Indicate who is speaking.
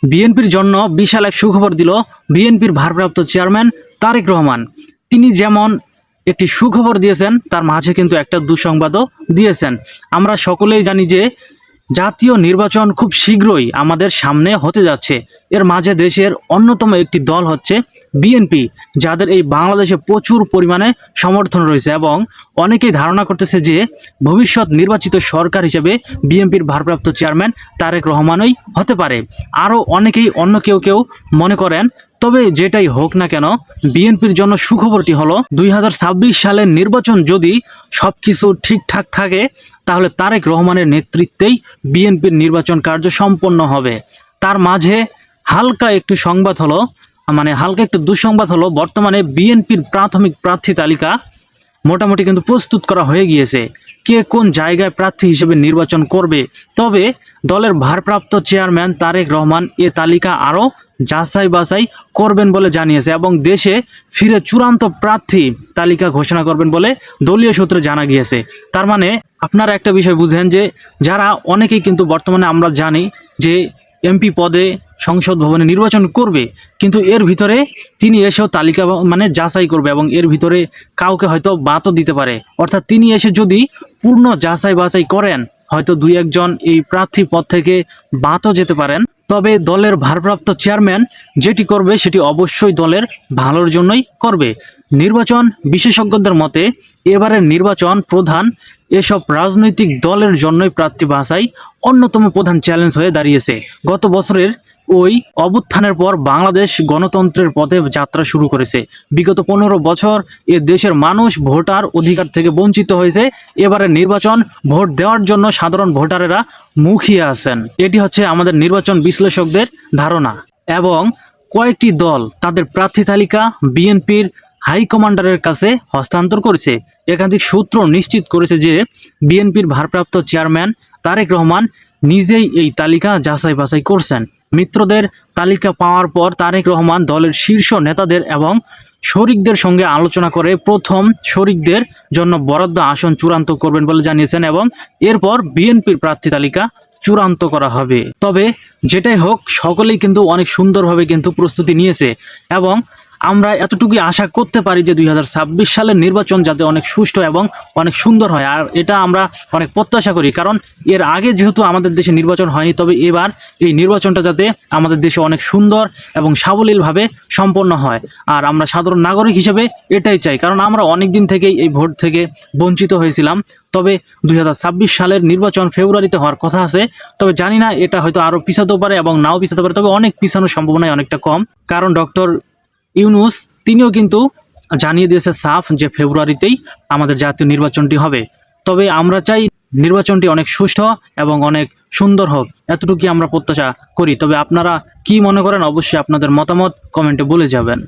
Speaker 1: বিএনপির জন্য বিশাল এক সুখবর দিল বিএনপির ভারপ্রাপ্ত চেয়ারম্যান তারেক রহমান। তিনি যেমন একটি সুখবর দিয়েছেন, তার মাঝে কিন্তু একটা দুঃসংবাদও দিয়েছেন। আমরা সকলেই জানি যে জাতীয় নির্বাচন খুব শীঘ্রই আমাদের সামনে হতে যাচ্ছে। এর মাঝে দেশের অন্যতম একটি দল হচ্ছে বিএনপি, যাদের এই বাংলাদেশে প্রচুর পরিমাণে সমর্থন রয়েছে এবং অনেকেই ধারণা করতেছে যে ভবিষ্যৎ নির্বাচিত সরকার হিসেবে বিএনপির ভারপ্রাপ্ত চেয়ারম্যান তারেক রহমানই হতে পারে। আরও অনেকেই অন্য কেউ মনে করেন। তবে যেটাই হোক না কেন, বিএনপির জন্য সুখবরটি হলো 2026 সালের নির্বাচন যদি সবকিছু ঠিকঠাক থাকে, তাহলে তারেক রহমানের নেতৃত্বেই বিএনপির নির্বাচন কার্য সম্পন্ন হবে। তার মাঝে হালকা একটু সংবাদ হলো, হালকা একটু দুঃসংবাদ হলো, বর্তমানে বিএনপির প্রাথমিক প্রার্থী তালিকা মোটামুটি কিন্তু প্রস্তুত করা হয়ে গিয়েছে। কে কোন জায়গায় প্রার্থী হিসেবে নির্বাচন করবে, তবে দলের ভারপ্রাপ্ত চেয়ারম্যান তারেক রহমান এ তালিকা আরও যাচাই বাছাই করবেন বলে জানিয়েছে এবং দেশে ফিরে চূড়ান্ত প্রার্থী তালিকা ঘোষণা করবেন বলে দলীয় সূত্রে জানা গিয়েছে। তার মানে আপনারা একটা বিষয় বুঝেন যে যারা অনেকেই কিন্তু বর্তমানে আমরা জানি যে এমপি পদে সংসদ ভবনে নির্বাচন করবে, কিন্তু এর ভিতরে তিনি এসেও তালিকা যাচাই করবে এবং এর ভিতরে কাউকে হয়তো বাদও দিতে পারে। অর্থাৎ তিনি এসে যদি পূর্ণ যাচাই বাছাই করেন, হয়তো দুই একজন এই প্রার্থী পদ থেকে বাদও যেতে পারেন। তবে দলের ভারপ্রাপ্ত চেয়ারম্যান যেটি করবে সেটি অবশ্যই দলের ভালোর জন্যই করবে। নির্বাচন বিশেষজ্ঞদের মতে এবারের নির্বাচন প্রধান এসব রাজনৈতিক দলের জন্যই প্রার্থী বাছাই অন্যতম প্রধান চ্যালেঞ্জ হয়ে দাঁড়িয়েছে। গত বছরের ওই অভ্যুত্থানের পর বাংলাদেশ গণতন্ত্রের পথে যাত্রা শুরু করেছে। বিগত 15 বছর এ দেশের মানুষ ভোটার অধিকার থেকে বঞ্চিত হয়েছে। এবারে নির্বাচন ভোট দেওয়ার জন্য সাধারণ ভোটারেরা মুখিয়ে আছেন। এটি হচ্ছে আমাদের নির্বাচন বিশ্লেষকদের ধারণা। এবং কয়েকটি দল তাদের প্রার্থী তালিকা বিএনপির হাইকমান্ডারের কাছে হস্তান্তর করেছে। একাধিক সূত্র নিশ্চিত করেছে যে বিএনপির ভারপ্রাপ্ত চেয়ারম্যান তারেক রহমান নিজেই এই তালিকা যাচাই বাছাই করছেন। মিত্রদের তালিকা পাওয়ার পর তারেক রহমান দলের শীর্ষ নেতাদের এবং শরিকদের সঙ্গে আলোচনা করে প্রথম শরিকদের জন্য বরাদ্দ আসন চূড়ান্ত করবেন বলে জানিয়েছেন এবং এরপর বিএনপির প্রার্থী তালিকা চূড়ান্ত করা হবে। তবে যেটাই হোক, সকলেই কিন্তু অনেক সুন্দরভাবে কিন্তু প্রস্তুতি নিয়েছে এবং আমরা এতটুকুই আশা করতে পারি যে 2026 সালের নির্বাচন যাতে অনেক সুষ্ঠু এবং অনেক সুন্দর হয়। আর এটা আমরা অনেক প্রত্যাশা করি, কারণ এর আগে যেহেতু আমাদের দেশে নির্বাচন হয়নি, তবে এবার এই নির্বাচনটা যাতে আমাদের দেশে অনেক সুন্দর এবং সাবলীলভাবে সম্পন্ন হয়। আর আমরা সাধারণ নাগরিক হিসেবে এটাই চাই, কারণ আমরা অনেক দিন থেকেই এই ভোট থেকে বঞ্চিত হয়েছিলাম। তবে 2026 সালের নির্বাচন ফেব্রুয়ারিতে হওয়ার কথা আছে, তবে জানি না এটা হয়তো আরও পিছাতেও পারে এবং নাও পিছাতে পারে। তবে অনেক পিছানোর সম্ভাবনাই অনেকটা কম, কারণ ডক্টর ইউনূস তিনিও কিন্তু জানিয়ে দিয়েছে সাফ যে ফেব্রুয়ারিতেই আমাদের জাতীয় নির্বাচনটি হবে। তবে আমরা চাই নির্বাচনটি অনেক সুষ্ঠু এবং অনেক সুন্দর হোক, এতটুকুই আমরা প্রত্যাশা করি। তবে আপনারা কি মনে করেন অবশ্যই আপনাদের মতামত কমেন্টে বলে যাবেন।